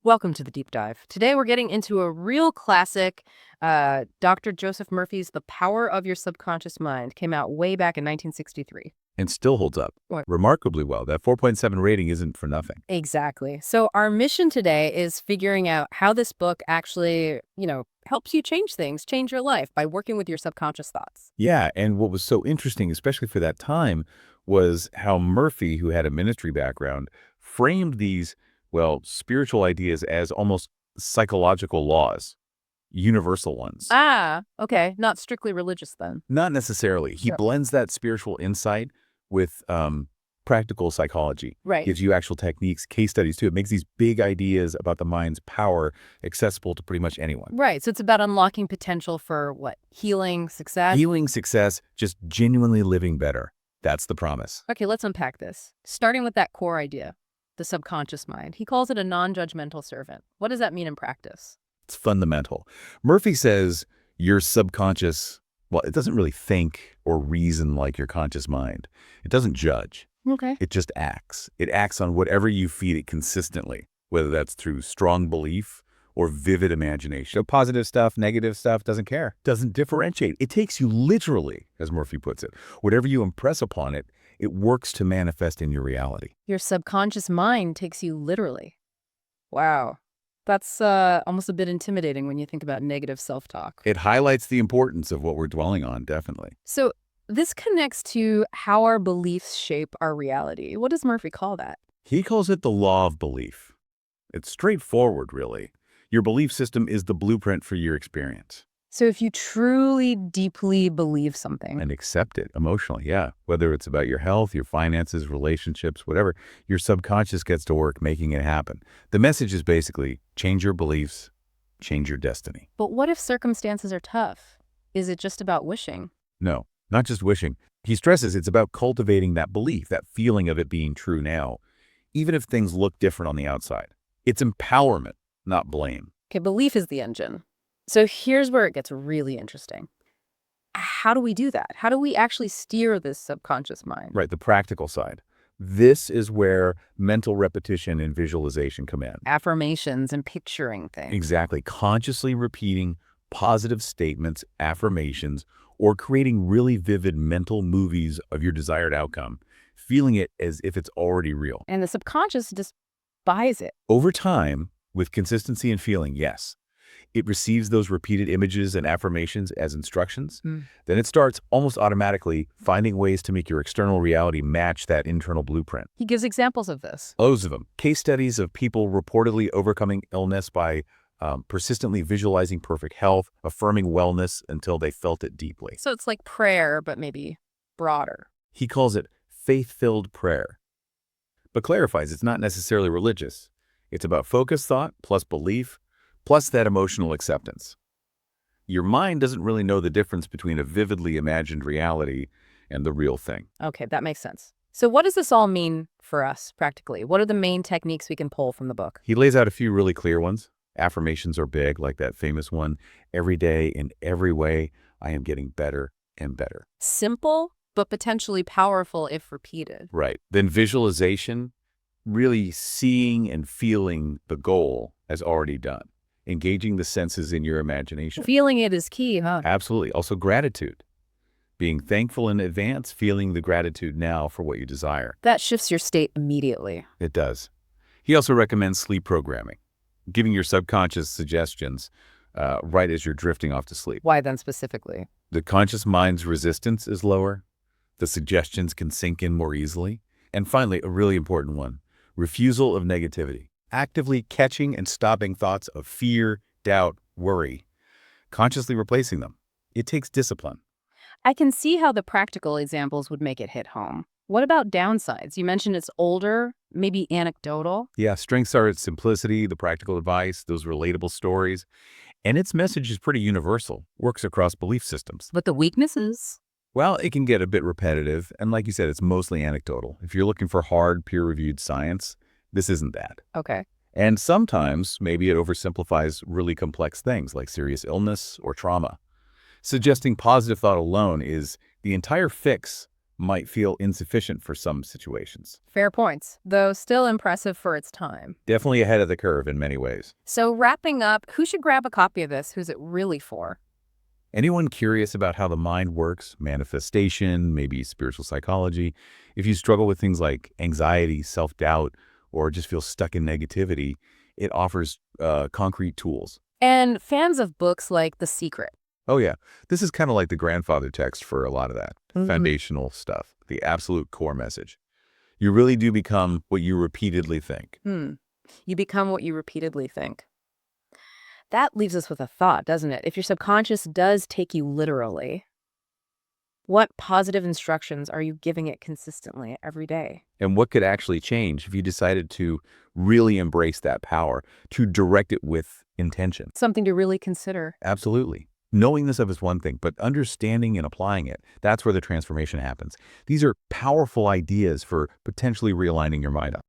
Welcome to the deep dive. Today we're getting into a real classic. Dr. Joseph Murphy's The Power of Your Subconscious Mind came out way back in 1963. And still holds up What? remarkably well. That 4.7 rating isn't for nothing. Exactly. So our mission today is figuring out how this book actually, helps you change things, change your life by working with your subconscious thoughts. Yeah, and what was so interesting, especially for that time, was how Murphy, who had a ministry background, framed these, spiritual ideas as almost psychological laws, universal ones. Ah, okay. Not strictly religious then. Not necessarily. He Sure. blends that spiritual insight with practical psychology. Right. Gives you actual techniques, case studies too. It makes these big ideas about the mind's power accessible to pretty much anyone. Right. So it's about unlocking potential for what? Healing, success? Healing, success, just genuinely living better. That's the promise. Okay, let's unpack this. Starting with that core idea, the subconscious mind. He calls it a non-judgmental servant. What does that mean in practice? It's fundamental. Murphy says your subconscious, it doesn't really think or reason like your conscious mind. It doesn't judge. Okay. It just acts. It acts on whatever you feed it consistently, whether that's through strong belief or vivid imagination. So positive stuff, negative stuff, doesn't care. Doesn't differentiate. It takes you literally, as Murphy puts it. Whatever you impress upon it, it works to manifest in your reality. Your subconscious mind takes you literally. Wow. That's almost a bit intimidating when you think about negative self-talk. It highlights the importance of what we're dwelling on, definitely. So this connects to how our beliefs shape our reality. What does Murphy call that? He calls it the law of belief. It's straightforward, really. Your belief system is the blueprint for your experience. So if you truly, deeply believe something, And accept it emotionally, yeah. Whether it's about your health, your finances, relationships, whatever, your subconscious gets to work making it happen. The message is basically change your beliefs, change your destiny. but what if circumstances are tough? Is it just about wishing? No, not just wishing. He stresses it's about cultivating that belief, that feeling of it being true now, even if things look different on the outside. It's empowerment, not blame. Okay, belief is the engine. So here's where it gets really interesting. How do we do that? How do we actually steer this subconscious mind? Right, the practical side. This is where mental repetition and visualization come in. Affirmations and picturing things. Exactly. Consciously repeating positive statements, affirmations, or creating really vivid mental movies of your desired outcome, feeling it as if it's already real. And the subconscious just buys it. Over time, with consistency and feeling, yes, it receives those repeated images and affirmations as instructions. Then it starts almost automatically finding ways to make your external reality match that internal blueprint. He gives examples of this. Loads of them. Case studies of people reportedly overcoming illness by persistently visualizing perfect health, affirming wellness until they felt it deeply. So it's like prayer, but maybe broader. He calls it faith-filled prayer, but clarifies it's not necessarily religious. It's about focused thought plus belief plus that emotional acceptance. Your mind doesn't really know the difference between a vividly imagined reality and the real thing. Okay, that makes sense. So what does this all mean for us practically? What are the main techniques we can pull from the book? He lays out a few really clear ones. Affirmations are big, like that famous one, every day, in every way, I am getting better and better. Simple, but potentially powerful if repeated. Right. Then visualization, really seeing and feeling the goal as already done. Engaging the senses in your imagination. Feeling it is key, huh? Absolutely. Also gratitude. Being thankful in advance, feeling the gratitude now for what you desire. That shifts your state immediately. It does. He also recommends sleep programming, giving your subconscious suggestions right as you're drifting off to sleep. Why then specifically? The conscious mind's resistance is lower. The suggestions can sink in more easily. And finally, a really important one, refusal of negativity. Actively catching and stopping thoughts of fear, doubt, worry, consciously replacing them. It takes discipline. I can see how the practical examples would make it hit home. What about downsides? You mentioned it's older, maybe anecdotal. Yeah, strengths are its simplicity, the practical advice, those relatable stories. And its message is pretty universal, works across belief systems. But the weaknesses? Well, it can get a bit repetitive. And like you said, it's mostly anecdotal. If you're looking for hard, peer-reviewed science, this isn't that. Okay. And sometimes, maybe it oversimplifies really complex things like serious illness or trauma. Suggesting positive thought alone is the entire fix, might feel insufficient for some situations. Fair points, though still impressive for its time. Definitely ahead of the curve in many ways. So wrapping up, who should grab a copy of this? Who's it really for? Anyone curious about how the mind works, manifestation, maybe spiritual psychology, if you struggle with things like anxiety, self-doubt, or just feel stuck in negativity, it offers concrete tools. And fans of books like The Secret. Oh yeah, this is kind of like the grandfather text for a lot of that foundational stuff, the absolute core message. You really do become what you repeatedly think. You become what you repeatedly think. That leaves us with a thought, doesn't it? If your subconscious does take you literally, what positive instructions are you giving it consistently every day? And what could actually change if you decided to really embrace that power, to direct it with intention? Something to really consider. Absolutely. Knowing this stuff is one thing, but understanding and applying it, that's where the transformation happens. These are powerful ideas for potentially realigning your mind.